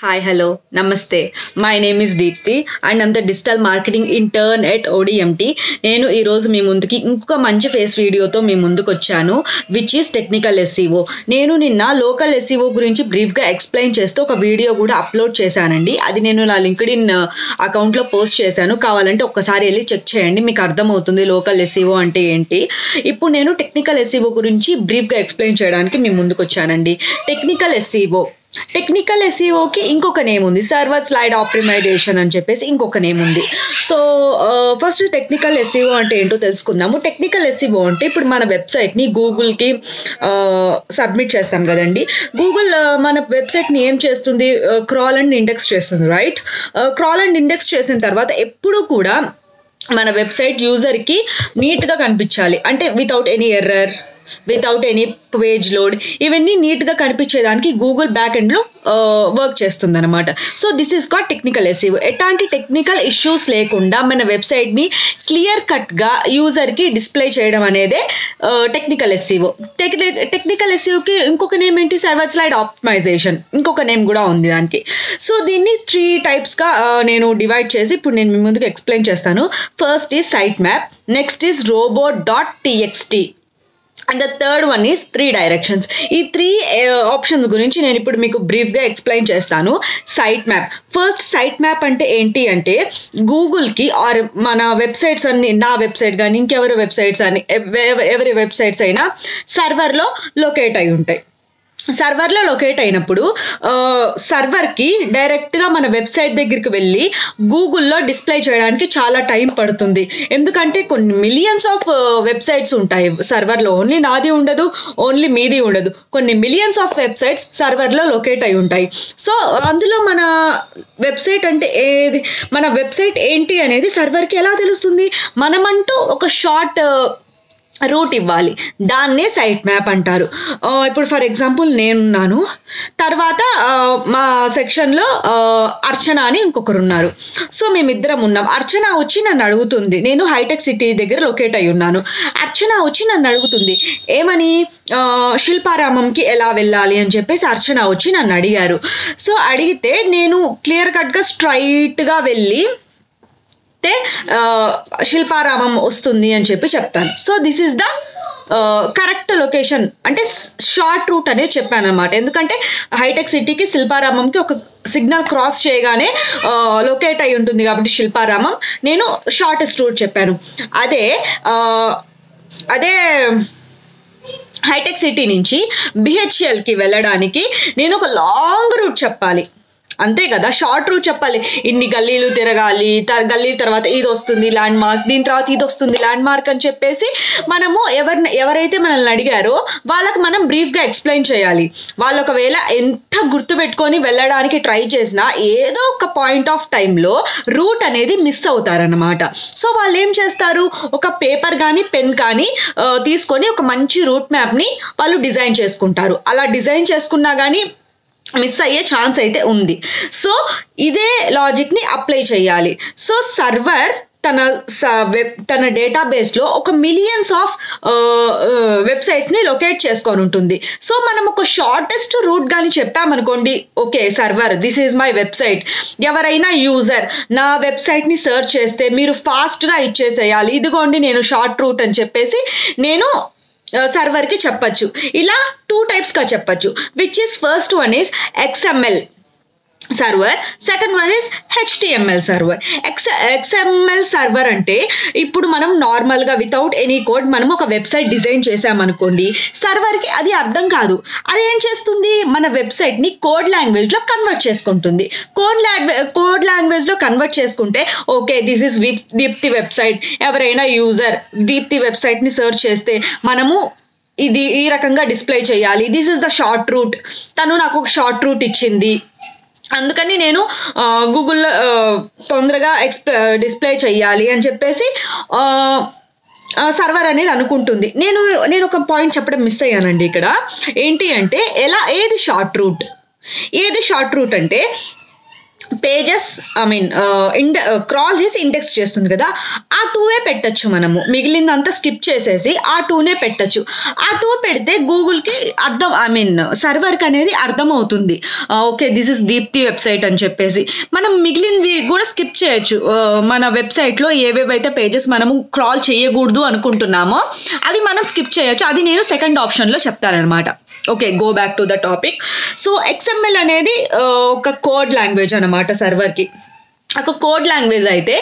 Hi, hello, Namaste. My name is Deepthi and I'm the digital marketing intern at ODMT. నేను ఈ రోజు మీ ముందుకి ఇంకొక మంచి ఫేస్ వీడియోతో మీ ముందుకు వచ్చాను, విచ్ ఈస్ టెక్నికల్ ఎస్ఈఓ. నేను నిన్న లోకల్ ఎస్ఈఓ గురించి బ్రీఫ్గా ఎక్స్ప్లెయిన్ చేస్తూ ఒక వీడియో కూడా అప్లోడ్ చేశానండి. అది నేను నా లింక్డ్ఇన్ అకౌంట్లో పోస్ట్ చేశాను. కావాలంటే ఒక్కసారి వెళ్ళి చెక్ చేయండి, మీకు అర్థమవుతుంది లోకల్ ఎస్ఈఓ అంటే ఏంటి. ఇప్పుడు నేను టెక్నికల్ ఎస్ఈఓ గురించి బ్రీఫ్గా ఎక్స్ప్లెయిన్ చేయడానికి మీ ముందుకు వచ్చానండి. టెక్నికల్ ఎస్ఈఓకి ఇంకొక నేమ్ ఉంది, సర్వర్ సైడ్ ఆప్టిమైజేషన్ అని చెప్పేసి ఇంకొక నేమ్ ఉంది. సో ఫస్ట్ టెక్నికల్ ఎస్ఈఓ అంటే ఏంటో తెలుసుకుందాము. టెక్నికల్ ఎస్ఈఓ అంటే ఇప్పుడు మన వెబ్సైట్ని గూగుల్కి సబ్మిట్ చేస్తాం కదండి. గూగుల్ మన వెబ్సైట్ని ఏం చేస్తుంది, క్రాల్ అండ్ ఇండెక్స్ చేస్తుంది, రైట్? క్రాల్ అండ్ ఇండెక్స్ చేసిన తర్వాత ఎప్పుడు కూడా మన వెబ్సైట్ యూజర్కి నీట్గా కనిపించాలి, అంటే without any error, without any page load, ఇవన్నీ నీట్గా కనిపించేదానికి గూగుల్ బ్యాక్ ఎండ్లో వర్క్ చేస్తుంది అనమాట. So this is called technical SEO. ఎలాంటి టెక్నికల్ ఇష్యూస్ లేకుండా మన వెబ్సైట్ని క్లియర్ కట్గా యూజర్కి డిస్ప్లే చేయడం అనేదే టెక్నికల్ ఎస్ఈఓ. టెక్నికల్ ఎస్ఈఓకి ఇంకొక నేమ్ ఏంటి, సర్వర్ సైడ్ ఆప్టిమైజేషన్, ఇంకొక నేమ్ కూడా ఉంది దానికి. సో దీన్ని 3 టైప్స్గా నేను డివైడ్ చేసి ఇప్పుడు నేను మీ ముందుకు ఎక్స్ప్లెయిన్ చేస్తాను. First is site map, next is robot.txt, and the third one is redirections. ఈ 3 ఆప్షన్స్ గురించి నేను ఇప్పుడు మీకు బ్రీఫ్గా ఎక్స్ప్లెయిన్ చేస్తాను. Site map. First site map అంటే ఏంటి అంటే, గూగుల్కి ఆర్ మన వెబ్సైట్స్ అన్ని, నా వెబ్సైట్ కానీ ఇంకెవరి వెబ్సైట్స్ అని ఎవరి వెబ్సైట్స్ అయినా సర్వర్లో లొకేట్ అయి ఉంటాయి. సర్వర్లో లొకేట్ అయినప్పుడు సర్వర్కి డైరెక్ట్గా మన వెబ్సైట్ దగ్గరికి వెళ్ళి గూగుల్లో డిస్ప్లే చేయడానికి చాలా టైం పడుతుంది. ఎందుకంటే కొన్ని మిలియన్స్ ఆఫ్ వెబ్సైట్స్ ఉంటాయి సర్వర్లో, ఓన్లీ నాది ఉండదు, ఓన్లీ మీది ఉండదు, కొన్ని మిలియన్స్ ఆఫ్ వెబ్సైట్స్ సర్వర్లో లొకేట్ అయి ఉంటాయి. సో అందులో మన వెబ్సైట్ అంటే ఏది, మన వెబ్సైట్ ఏంటి అనేది సర్వర్కి ఎలా తెలుస్తుంది? మనమంటూ ఒక షార్ట్ రూట్ ఇవ్వాలి, దాన్నే సైట్ మ్యాప్ అంటారు. ఇప్పుడు ఫర్ ఎగ్జాంపుల్ నేనున్నాను, తర్వాత మా సెక్షన్లో అర్చన అని ఇంకొకరు ఉన్నారు. సో మేమిద్దరం ఉన్నాం. అర్చన వచ్చి నన్ను అడుగుతుంది, నేను హైటెక్ సిటీ దగ్గర లొకేట్ అయి ఉన్నాను. అర్చన వచ్చి నన్ను అడుగుతుంది ఏమని, శిల్పారామంకి ఎలా వెళ్ళాలి అని చెప్పేసి అర్చన వచ్చి నన్ను అడిగారు. సో అడిగితే నేను క్లియర్ కట్గా స్ట్రైట్గా వెళ్ళి శిల్పారామం వస్తుంది అని చెప్పి చెప్తాను. So this is the correct location, అంటే షార్ట్ రూట్ అనేది చెప్పాను అనమాట. ఎందుకంటే హైటెక్ సిటీకి శిల్పారామంకి ఒక సిగ్నల్ క్రాస్ చేయగానే లొకేట్ అయి ఉంటుంది కాబట్టి శిల్పారామం, నేను షార్టెస్ట్ రూట్ చెప్పాను. అదే హైటెక్ సిటీ నుంచి బిహెచ్ఎల్కి వెళ్ళడానికి నేను ఒక లాంగ్ రూట్ చెప్పాలి, అంతే కదా. షార్ట్ రూట్ చెప్పాలి, ఇన్ని గల్లీలు తిరగాలి, గల్లీ తర్వాత ఇది వస్తుంది ల్యాండ్ మార్క్, దీని తర్వాత ఇది వస్తుంది ల్యాండ్ మార్క్ అని చెప్పేసి మనము ఎవరైతే మనల్ని అడిగారో వాళ్ళకి మనం బ్రీఫ్గా ఎక్స్ప్లెయిన్ చేయాలి. వాళ్ళు ఒకవేళ ఎంత గుర్తుపెట్టుకొని వెళ్ళడానికి ట్రై చేసినా ఏదో ఒక పాయింట్ ఆఫ్ టైంలో రూట్ అనేది మిస్ అవుతారనమాట. సో వాళ్ళు ఏం చేస్తారు, ఒక పేపర్ కానీ పెన్ కానీ తీసుకొని ఒక మంచి రూట్ మ్యాప్ని వాళ్ళు డిజైన్ చేసుకుంటారు. అలా డిజైన్ చేసుకున్నా కానీ మిస్ అయ్యే ఛాన్స్ అయితే ఉంది. సో ఇదే లాజిక్ని అప్లై చేయాలి. సో సర్వర్ తన డేటాబేస్లో ఒక మిలియన్స్ ఆఫ్ వెబ్సైట్స్ని లొకేట్ చేసుకొని ఉంటుంది. సో మనం ఒక షార్టెస్ట్ రూట్ కానీ చెప్పామనుకోండి, okay server this is my website, ఎవరైనా యూజర్ నా వెబ్సైట్ని సెర్చ్ చేస్తే మీరు ఫాస్ట్గా ఇచ్చేసేయాలి, ఇదిగోండి నేను షార్ట్ రూట్ అని చెప్పేసి నేను సర్వర్కి చెప్పచ్చు. ఇలా 2 టైప్స్గా చెప్పచ్చు, which is first one is XML server, second one is HTML server. XML server అంటే ఇప్పుడు మనం నార్మల్గా వితౌట్ ఎనీ కోడ్ మనం ఒక వెబ్సైట్ డిజైన్ చేసామనుకోండి, సర్వర్కి అది అర్థం కాదు. అది ఏం చేస్తుంది, మన వెబ్సైట్ని కోడ్ లాంగ్వేజ్లో కన్వర్ట్ చేసుకుంటుంది. కోడ్ లాంగ్వేజ్లో కన్వర్ట్ చేసుకుంటే okay this is Deepti website, ఎవరైనా యూజర్ దీప్తి వెబ్సైట్ని సెర్చ్ చేస్తే మనము ఇది ఈ రకంగా డిస్ప్లే చేయాలి, this is the short route, తను నాకు ఒక షార్ట్ రూట్ ఇచ్చింది, అందుకని నేను గూగుల్లో తొందరగా డిస్ప్లే చేయాలి అని చెప్పేసి సర్వర్ అనేది అనుకుంటుంది. నేను ఒక పాయింట్ చెప్పడం మిస్ అయ్యానండి ఇక్కడ. ఏంటి అంటే ఏది షార్ట్ రూట్ అంటే పేజెస్ క్రాల్ చేసి ఇండెక్స్ చేస్తుంది కదా, ఆ 2 పెట్టచ్చు మనము. మిగిలిందంతా స్కిప్ చేసేసి ఆ 2 పెట్టచ్చు. ఆ 2 పెడితే గూగుల్కి సర్వర్కి అనేది అర్థం అవుతుంది, okay this is Deepti website అని చెప్పేసి. మనం మిగిలినవి కూడా స్కిప్ చేయొచ్చు. మన వెబ్సైట్లో ఏవేవైతే పేజెస్ మనము క్రాల్ చేయకూడదు అనుకుంటున్నామో అవి మనం స్కిప్ చేయొచ్చు. అది నేను సెకండ్ ఆప్షన్లో చెప్తానమాట. Okay, go back to the topic. So XML అనేది ఒక కోడ్ లాంగ్వేజ్ అనమాట సర్వర్కి. ఒక కోడ్ లాంగ్వేజ్ అయితే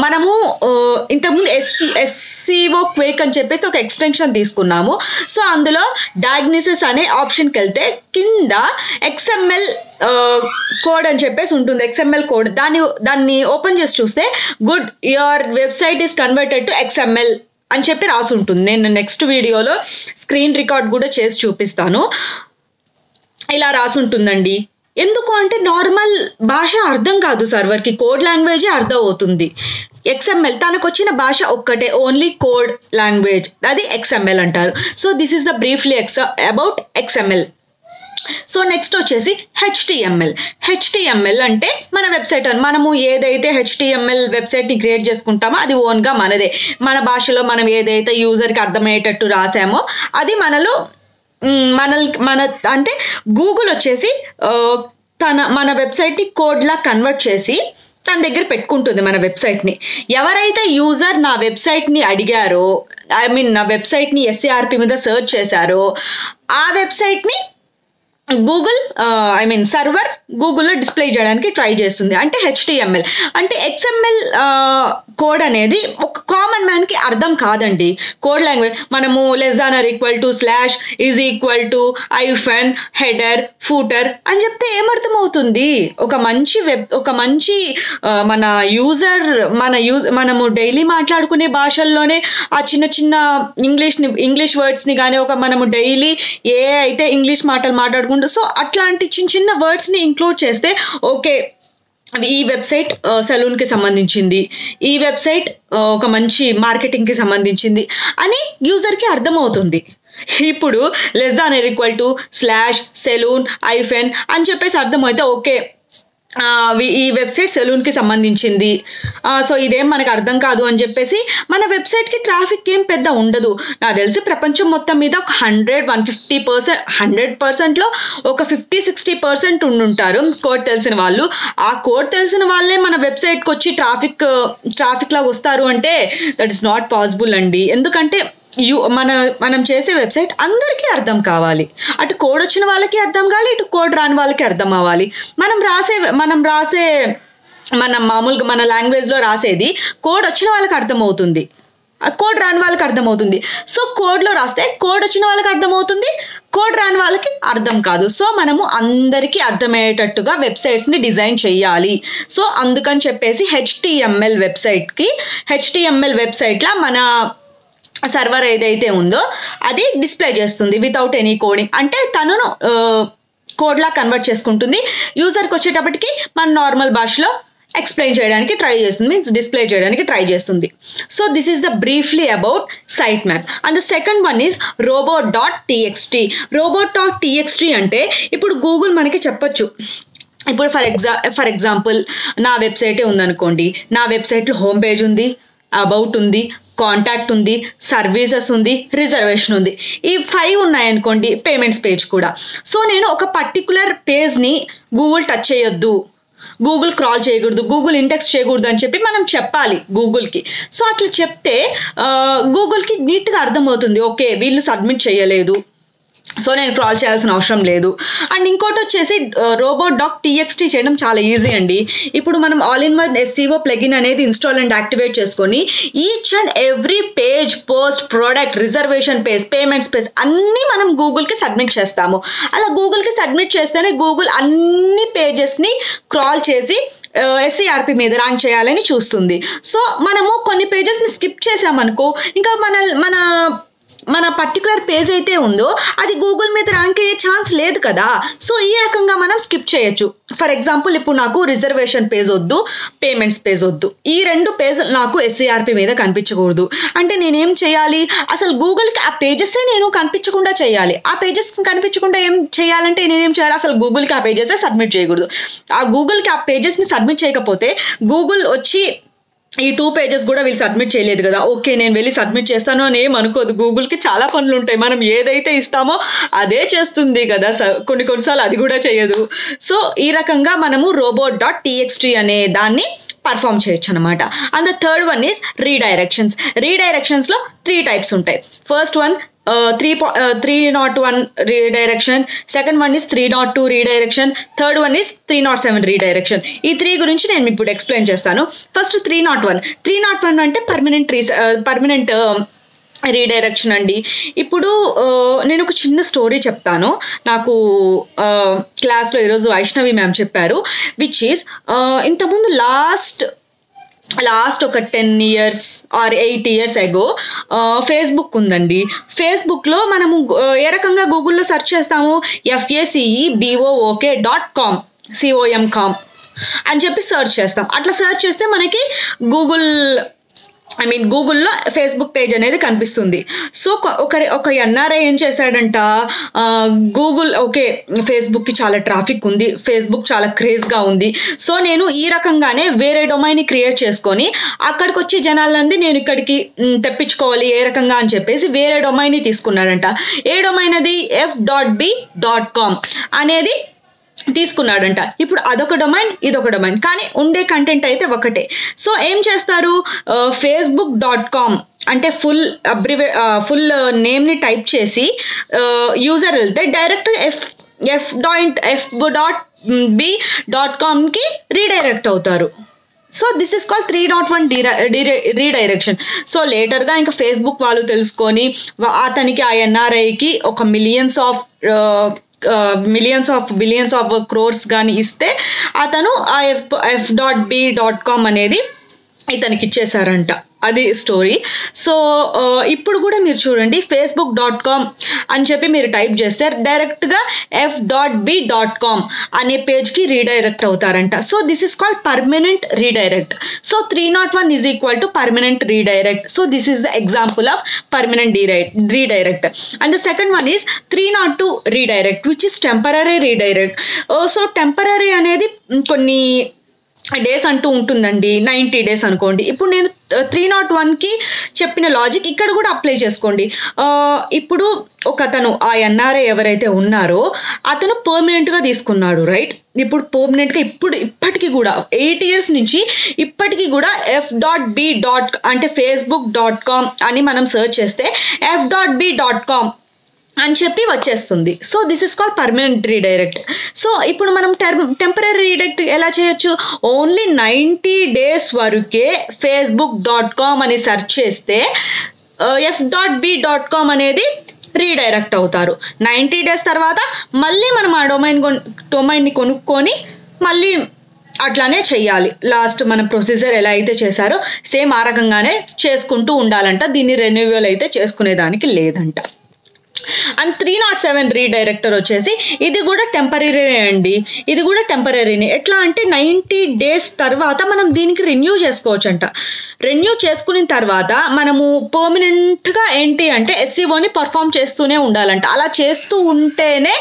మనము ఇంతకుముందు SEO క్వేక్ అని చెప్పేసి ఒక ఎక్స్టెన్షన్ తీసుకున్నాము. సో అందులో డయాగ్నోసిస్ అనే ఆప్షన్కి వెళ్తే కింద XML కోడ్ అని చెప్పేసి ఉంటుంది. XML కోడ్ దాన్ని ఓపెన్ చేసి చూస్తే good your website is converted to XML అని చెప్పి రాసి ఉంటుంది. నేను నెక్స్ట్ వీడియోలో స్క్రీన్ రికార్డ్ కూడా చేసి చూపిస్తాను. ఇలా రాసి ఉంటుందండి. ఎందుకు అంటే నార్మల్ భాష అర్థం కాదు సర్వర్కి, కోడ్ లాంగ్వేజే అర్థం అవుతుంది. XML తనకు వచ్చిన భాష ఒక్కటే, ఓన్లీ కోడ్ లాంగ్వేజ్, అది XML అంటారు. So this is the briefly about XML. So next వచ్చేసి HTML అంటే మన వెబ్సైట్ అని. మనము ఏదైతే HTML వెబ్సైట్ని క్రియేట్ చేసుకుంటామో అది ఓన్గా మనదే. మన భాషలో మనం ఏదైతే యూజర్కి అర్థమయ్యేటట్టు రాసామో అది మన అంటే గూగుల్ వచ్చేసి మన వెబ్సైట్ని కోడ్లా కన్వర్ట్ చేసి తన దగ్గర పెట్టుకుంటుంది మన వెబ్సైట్ని. ఎవరైతే యూజర్ నా వెబ్సైట్ని అడిగారో, నా వెబ్సైట్ని SERP మీద సెర్చ్ చేశారో ఆ వెబ్సైట్ని గూగుల్ సర్వర్ గూగుల్లో డిస్ప్లే చేయడానికి ట్రై చేస్తుంది. అంటే HTML అంటే XML కోడ్ అనేది ఒక కామన్ మ్యాన్కి అర్థం కాదండి. కోడ్ లాంగ్వేజ్ మనము >= హెడర్ ఫూటర్ అని చెప్తే ఏమర్థమవుతుంది? ఒక మంచి మనము డైలీ మాట్లాడుకునే భాషల్లోనే ఆ చిన్న ఇంగ్లీష్ వర్డ్స్ని కానీ మనము డైలీ అయితే ఇంగ్లీష్ మాటలు మాట్లాడుకుంటాం. సో అట్లాంటి చిన్న వర్డ్స్ని ఇంక్లూడ్ చేస్తే ఓకే ఈ వెబ్సైట్ సెలూన్కి సంబంధించింది, ఈ వెబ్సైట్ ఒక మంచి మార్కెటింగ్కి సంబంధించింది అని యూజర్కి అర్థమవుతుంది. ఇప్పుడు >saloon అని చెప్పేసి అర్థమైతే ఓకే ఈ వెబ్సైట్ సెలూన్కి సంబంధించింది, సో ఇదేం మనకు అర్థం కాదు అని చెప్పేసి మన వెబ్సైట్కి ట్రాఫిక్ ఏం పెద్ద ఉండదు. నాకు తెలిసి ప్రపంచం మొత్తం మీద ఒక 100% ఒక 50-60% ఉండుంటారు కోడ్ తెలిసిన వాళ్ళు. ఆ కోడ్ తెలిసిన వాళ్ళే మన వెబ్సైట్కి వచ్చి ట్రాఫిక్ లాగా వస్తారు అంటే దట్ ఈస్ నాట్ పాసిబుల్ అండి. ఎందుకంటే మనం చేసే వెబ్సైట్ అందరికీ అర్థం కావాలి. అటు కోడ్ వచ్చిన వాళ్ళకి అర్థం కావాలి, ఇటు కోడ్ రాని వాళ్ళకి అర్థం అవ్వాలి. మనం మామూలుగా మన లాంగ్వేజ్లో రాసేది కోడ్ వచ్చిన వాళ్ళకి అర్థమవుతుంది, కోడ్ రాని వాళ్ళకి అర్థమవుతుంది. సో కోడ్లో రాస్తే కోడ్ వచ్చిన వాళ్ళకి అర్థమవుతుంది, కోడ్ రాని వాళ్ళకి అర్థం కాదు. సో మనము అందరికీ అర్థమయ్యేటట్టుగా వెబ్సైట్స్ని డిజైన్ చేయాలి. సో అందుకని చెప్పేసి HTML వెబ్సైట్లో మన సర్వర్ ఏదైతే ఉందో అది డిస్ప్లే చేస్తుంది వితౌట్ ఎనీ కోడింగ్. అంటే తను కోడ్లా కన్వర్ట్ చేసుకుంటుంది. యూజర్కి వచ్చేటప్పటికి మన నార్మల్ భాషలో ఎక్స్ప్లెయిన్ చేయడానికి ట్రై చేస్తుంది, డిస్ప్లే చేయడానికి ట్రై చేస్తుంది. So this is the briefly about site map. And the second one is robot.txt అంటే ఇప్పుడు గూగుల్ మనకి చెప్పొచ్చు. ఇప్పుడు ఫర్ ఎగ్జాంపుల్ నా వెబ్సైటే ఉందనుకోండి, నా వెబ్సైట్లో హోమ్ పేజ్ ఉంది, అబౌట్ ఉంది, కాంటాక్ట్ ఉంది, సర్వీసెస్ ఉంది, రిజర్వేషన్ ఉంది. ఈ 5 ఉన్నాయనుకోండి, పేమెంట్స్ పేజ్ కూడా. సో నేను ఒక పర్టికులర్ పేజ్ని గూగుల్ టచ్ చేయొద్దు, గూగుల్ క్రాల్ చేయకూడదు, గూగుల్ ఇండెక్స్ చేయకూడదు అని చెప్పి మనం చెప్పాలి గూగుల్కి. సో అట్లా చెప్తే గూగుల్కి నీట్గా అర్థమవుతుంది, ఓకే వీళ్ళు సబ్మిట్ చేయలేదు, సో నేను క్రాల్ చేయాల్సిన అవసరం లేదు. అండ్ ఇంకోటి వచ్చేసి robot.txt చేయడం చాలా ఈజీ అండి. ఇప్పుడు మనం all-in-one SEO ప్లగిన్ అనేది ఇన్స్టాల్ అండ్ యాక్టివేట్ చేసుకొని each and every page, post, product, reservation page, payments page అన్నీ మనం గూగుల్కి సబ్మిట్ చేస్తాము. అలా గూగుల్కి సబ్మిట్ చేస్తేనే గూగుల్ అన్ని పేజెస్ని క్రాల్ చేసి SERP మీద ర్యాంక్ చేయాలని చూస్తుంది. సో మనము కొన్ని పేజెస్ని స్కిప్ చేసామనుకో ఇంకా మన మన పర్టికులర్ పేజ్ అయితే ఉందో అది గూగుల్ మీద ర్యాంక్ అయ్యే ఛాన్స్ లేదు కదా. సో ఈ రకంగా మనం స్కిప్ చేయొచ్చు. ఫర్ ఎగ్జాంపుల్ ఇప్పుడు నాకు రిజర్వేషన్ పేజ్ వద్దు, పేమెంట్స్ పేజ్ వద్దు, ఈ 2 పేజీలు నాకు SCRP మీద కనిపించకూడదు అంటే నేనేం చేయాలి, అసలు గూగుల్కి ఆ పేజెస్సే నేను కనిపించకుండా చేయాలి. ఆ పేజెస్ కనిపించకుండా ఏం చేయాలంటే నేనేం చేయాలి, అసలు గూగుల్కి ఆ పేజెసే సబ్మిట్ చేయకూడదు. ఆ గూగుల్కి ఆ పేజెస్ని సబ్మిట్ చేయకపోతే గూగుల్ వచ్చి ఈ 2 పేజెస్ కూడా వీళ్ళు సబ్మిట్ చేయలేదు కదా, ఓకే నేను వెళ్ళి సబ్మిట్ చేస్తాను అని ఏమనుకోదు. గూగుల్కి చాలా పనులు ఉంటాయి, మనం ఏదైతే ఇస్తామో అదే చేస్తుంది కదా, కొన్నిసార్లు అది కూడా చేయదు. సో ఈ రకంగా మనము robot.txt అనే దాన్ని పర్ఫామ్ చేయొచ్చు అనమాట. And the third one is redirections. రీడైరెక్షన్స్లో 3 టైప్స్ ఉంటాయి. First one 301 redirection, second one is 302 redirection, third one is 307 redirection. ఈ 3 గురించి నేను ఇప్పుడు ఎక్స్ప్లెయిన్ చేస్తాను. ఫస్ట్ 301 అంటే పర్మనెంట్ రీడైరెక్షన్ అండి. ఇప్పుడు నేను ఒక చిన్న స్టోరీ చెప్తాను. నాకు క్లాస్లో ఈరోజు వైష్ణవి మ్యామ్ చెప్పారు, విచ్ ఈజ్ ఇంతకుముందు లాస్ట్ ఒక 10 years ఆర్ 8 years అగో ఫేస్బుక్ ఉందండి. ఫేస్బుక్లో మనము ఏ రకంగా గూగుల్లో సెర్చ్ చేస్తాము, FACEBOOK.com అని చెప్పి సెర్చ్ చేస్తాం. అట్లా సెర్చ్ చేస్తే మనకి గూగుల్లో ఫేస్బుక్ పేజ్ అనేది కనిపిస్తుంది. సో ఒక ఎన్ఆర్ఐ ఏం చేశాడంట, గూగుల్ ఓకే ఫేస్బుక్కి చాలా ట్రాఫిక్ ఉంది, ఫేస్బుక్ చాలా క్రేజ్గా ఉంది, సో నేను ఈ రకంగానే వేరే డొమైన్ని క్రియేట్ చేసుకొని అక్కడికి వచ్చే జనాలందరినీ నేను ఇక్కడికి తెప్పించుకోవాలి ఏ రకంగా అని చెప్పేసి వేరే డొమైన్ని తీసుకున్నాడంట. ఏ డొమైన్ అది, f.b.com అనేది తీసుకున్నాడంట. ఇప్పుడు అదొక డొమైన్, ఇదొక డొమైన్, కానీ ఉండే కంటెంట్ అయితే ఒకటే. సో ఏం చేస్తారు, facebook.com అంటే ఫుల్ నేమ్ని టైప్ చేసి యూజర్ వెళ్తే డైరెక్ట్ f.b.comకి రీడైరెక్ట్ అవుతారు. So this is called 301 redirection. So లేటర్గా ఇంకా ఫేస్బుక్ వాళ్ళు తెలుసుకొని అతనికి ఆ ఎన్ఆర్ఐకి ఒక బిలియన్స్ ఆఫ్ క్రోర్స్ కానీ ఇస్తే అతను ఆ f.b.com అనేది ఇతనికి ఇచ్చేసారంట. అది స్టోరీ. సో ఇప్పుడు కూడా మీరు చూడండి, facebook.com అని చెప్పి మీరు టైప్ చేస్తే డైరెక్ట్గా f.b.com అనే పేజ్కి రీడైరెక్ట్ అవుతారంట. So this is called permanent redirect. So 301 is equal to permanent redirect. So this is the example of permanent redirect. And the second one is 302 redirect, which is temporary redirect. So temporary అనేది కొన్ని days అంటూ ఉంటుందండి, 90 days అనుకోండి. ఇప్పుడు నేను 301కి చెప్పిన logic ఇక్కడ కూడా అప్లై చేసుకోండి. ఇప్పుడు ఒకతను ఆ ఎన్ఆర్ఐ ఎవరైతే ఉన్నారో అతను పర్మనెంట్గా తీసుకున్నాడు, రైట్? ఇప్పుడు పర్మనెంట్గా ఇప్పటికీ కూడా 8 years నుంచి ఇప్పటికీ కూడా f.b. అంటే facebook.com అని మనం సెర్చ్ చేస్తే f.b.com అని చెప్పి వచ్చేస్తుంది. So this is called permanent redirect. So ఇప్పుడు మనం టెంపరరీ రీడైరెక్ట్ ఎలా చేయొచ్చు, ఓన్లీ 90 days వరకే facebook.com అని సెర్చ్ చేస్తే f.b.com అనేది రీడైరెక్ట్ అవుతారు. 90 days తర్వాత మళ్ళీ మనం ఆ డొమైన్ని కొనుక్కొని మళ్ళీ అట్లానే చెయ్యాలి. లాస్ట్ మన ప్రొసీజర్ ఎలా అయితే చేశారో సేమ్ ఆ రకంగానే చేసుకుంటూ ఉండాలంట. దీన్ని రెన్యూవల్ అయితే చేసుకునేదానికి లేదంట. అండ్ 307 రీడైరెక్టర్ వచ్చేసి ఇది కూడా టెంపరరీ అండి. ఇది కూడా టెంపరరీనే. ఎట్లా అంటే 90 days తర్వాత మనం దీనికి రెన్యూ చేసుకోవచ్చు అంట. రెన్యూ చేసుకున్న తర్వాత మనము పర్మనెంట్గా ఏంటి అంటే SEOని పర్ఫామ్ చేస్తూనే ఉండాలంట. అలా చేస్తూ ఉంటేనే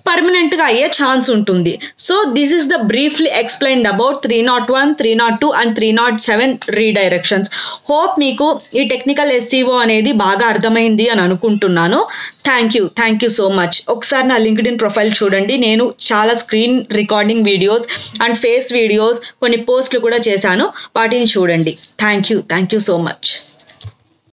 పర్మనెంట్గా అయ్యే ఛాన్స్ ఉంటుంది. So this is the briefly explained about 301, 302 and 307 రీడైరెక్షన్స్. Hope మీకు ఈ టెక్నికల్ SEO అనేది బాగా అర్థమైంది అని అనుకుంటున్నాను. Thank you so much. ఒకసారి నా లింక్డ్ఇన్ ప్రొఫైల్ చూడండి. నేను చాలా screen recording videos and face videos కొన్ని పోస్ట్లు కూడా చేశాను, వాటిని చూడండి. Thank you so much.